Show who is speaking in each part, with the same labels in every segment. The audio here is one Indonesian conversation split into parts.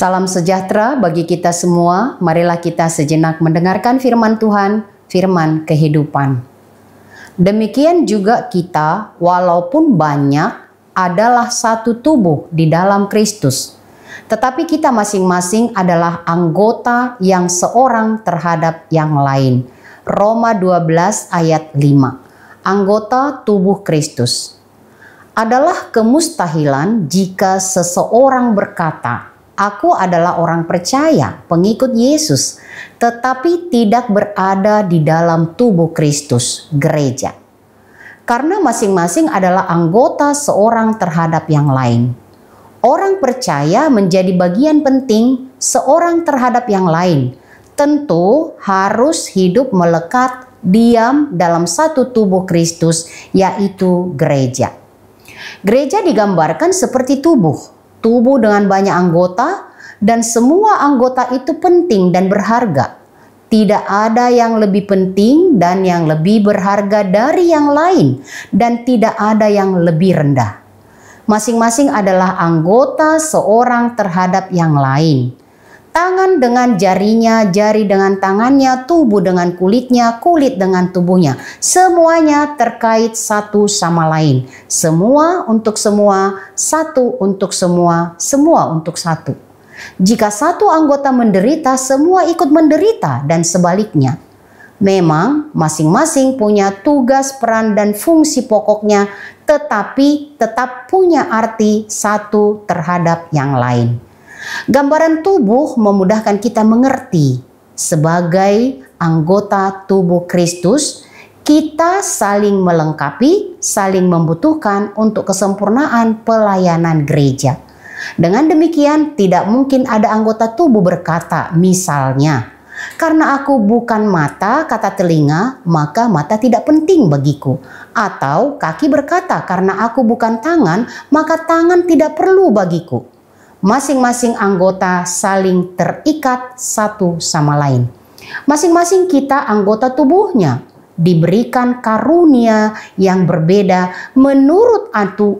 Speaker 1: Salam sejahtera bagi kita semua. Marilah kita sejenak mendengarkan firman Tuhan, firman kehidupan. Demikian juga kita, walaupun banyak, adalah satu tubuh di dalam Kristus. Tetapi kita masing-masing adalah anggota yang seorang terhadap yang lain. Roma 12 ayat 5. Anggota tubuh Kristus. Adalah kemustahilan jika seseorang berkata, "Aku adalah orang percaya, pengikut Yesus," tetapi tidak berada di dalam tubuh Kristus, gereja. Karena masing-masing adalah anggota seorang terhadap yang lain. Orang percaya menjadi bagian penting seorang terhadap yang lain. Tentu harus hidup melekat diam dalam satu tubuh Kristus, yaitu gereja. Gereja digambarkan seperti tubuh dengan banyak anggota, dan semua anggota itu penting dan berharga. Tidak ada yang lebih penting dan yang lebih berharga dari yang lain, dan tidak ada yang lebih rendah. Masing-masing adalah anggota seorang terhadap yang lain. Tangan dengan jarinya, jari dengan tangannya, tubuh dengan kulitnya, kulit dengan tubuhnya. Semuanya terkait satu sama lain. Semua untuk semua, satu untuk semua, semua untuk satu. Jika satu anggota menderita, semua ikut menderita dan sebaliknya. Memang masing-masing punya tugas, peran, dan fungsi pokoknya, tetapi tetap punya arti satu terhadap yang lain. Gambaran tubuh memudahkan kita mengerti. Sebagai anggota tubuh Kristus, kita saling melengkapi, saling membutuhkan untuk kesempurnaan pelayanan gereja. Dengan demikian, tidak mungkin ada anggota tubuh berkata, misalnya, "Karena aku bukan mata," kata telinga, "maka mata tidak penting bagiku." Atau kaki berkata, "Karena aku bukan tangan, maka tangan tidak perlu bagiku." Masing-masing anggota saling terikat satu sama lain. Masing-masing kita anggota tubuhnya diberikan karunia yang berbeda menurut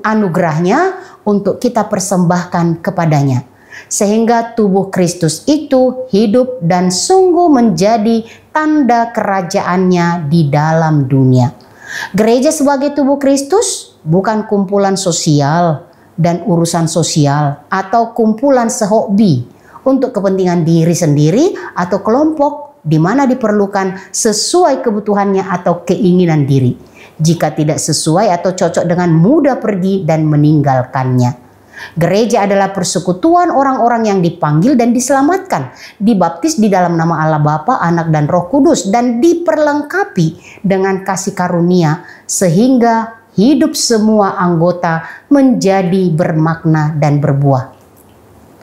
Speaker 1: anugerahnya untuk kita persembahkan kepadanya. Sehingga tubuh Kristus itu hidup dan sungguh menjadi tanda kerajaannya di dalam dunia. Gereja sebagai tubuh Kristus bukan kumpulan sosial dan urusan sosial atau kumpulan sehobi untuk kepentingan diri sendiri atau kelompok di mana diperlukan sesuai kebutuhannya atau keinginan diri. Jika tidak sesuai atau cocok dengan mudah pergi dan meninggalkannya. Gereja adalah persekutuan orang-orang yang dipanggil dan diselamatkan, dibaptis di dalam nama Allah Bapa, Anak, dan Roh Kudus, dan diperlengkapi dengan kasih karunia sehingga hidup semua anggota menjadi bermakna dan berbuah.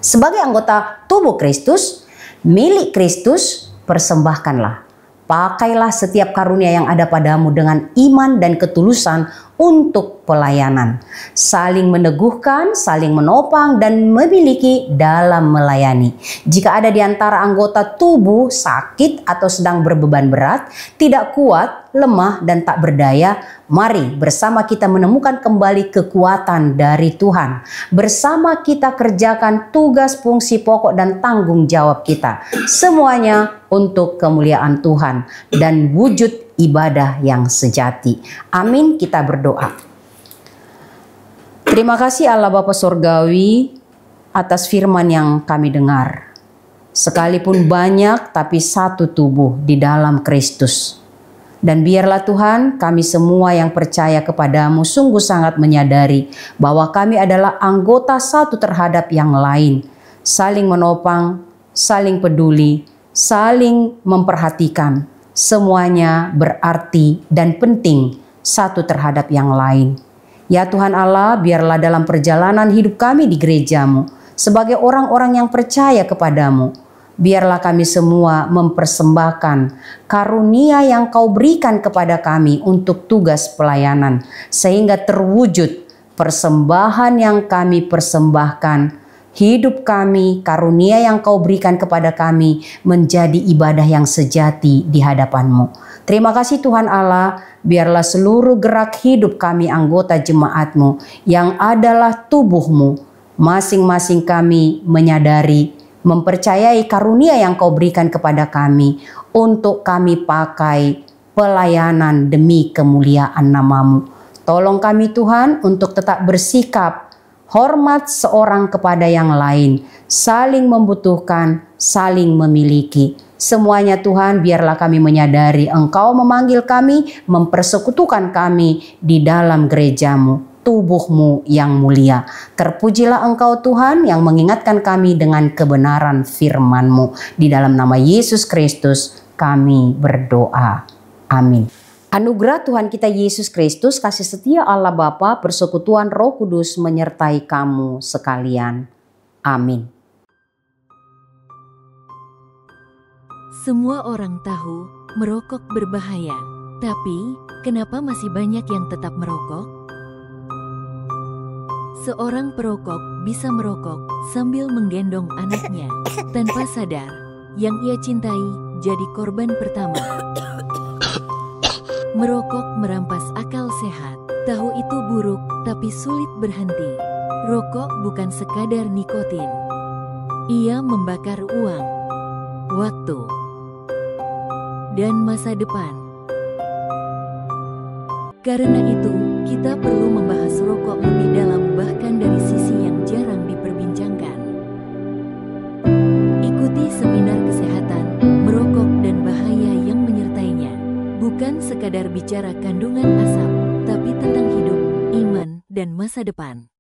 Speaker 1: Sebagai anggota tubuh Kristus, milik Kristus, persembahkanlah. Pakailah setiap karunia yang ada padamu dengan iman dan ketulusan untuk pelayanan. Saling meneguhkan, saling menopang, dan memiliki dalam melayani. Jika ada di antara anggota tubuh sakit atau sedang berbeban berat, tidak kuat, lemah, dan tak berdaya, mari bersama kita menemukan kembali kekuatan dari Tuhan. Bersama kita kerjakan tugas, fungsi pokok, dan tanggung jawab kita. Semuanya untuk kemuliaan Tuhan dan wujud ibadah yang sejati. Amin, kita berdoa. Terima kasih Allah Bapa Surgawi atas firman yang kami dengar. Sekalipun banyak tapi satu tubuh di dalam Kristus. Dan biarlah Tuhan, kami semua yang percaya kepadamu sungguh sangat menyadari bahwa kami adalah anggota satu terhadap yang lain. Saling menopang, saling peduli, saling memperhatikan. Semuanya berarti dan penting satu terhadap yang lain. Ya Tuhan Allah, biarlah dalam perjalanan hidup kami di gerejamu, sebagai orang-orang yang percaya kepadamu, biarlah kami semua mempersembahkan karunia yang Kau berikan kepada kami untuk tugas pelayanan, sehingga terwujud persembahan yang kami persembahkan. Hidup kami, karunia yang Kau berikan kepada kami menjadi ibadah yang sejati di hadapan-Mu. Terima kasih Tuhan Allah, biarlah seluruh gerak hidup kami anggota jemaat-Mu yang adalah tubuh-Mu. Masing-masing kami menyadari mempercayai karunia yang Kau berikan kepada kami untuk kami pakai pelayanan demi kemuliaan nama-Mu. Tolong kami Tuhan untuk tetap bersikap hormat seorang kepada yang lain, saling membutuhkan, saling memiliki. Semuanya Tuhan, biarlah kami menyadari Engkau memanggil kami, mempersekutukan kami di dalam gereja-Mu, tubuh-Mu yang mulia. Terpujilah Engkau Tuhan yang mengingatkan kami dengan kebenaran firman-Mu. Di dalam nama Yesus Kristus kami berdoa. Amin. Anugerah Tuhan kita Yesus Kristus, kasih setia Allah Bapa, persekutuan Roh Kudus menyertai kamu sekalian. Amin.
Speaker 2: Semua orang tahu merokok berbahaya, tapi kenapa masih banyak yang tetap merokok? Seorang perokok bisa merokok sambil menggendong anaknya, tanpa sadar yang ia cintai jadi korban pertama. Merokok merampas akal sehat, tahu itu buruk tapi sulit berhenti. Rokok bukan sekadar nikotin. Ia membakar uang, waktu, dan masa depan. Karena itu, kita perlu membahas rokok lebih dalam bahkan dari sisi yang jarang diperbincangkan. Ikuti seminar kesehatan, merokok dan bahaya yang menyertainya. Bukan sekadar bicara kandungan asap, tapi tentang hidup, iman, dan masa depan.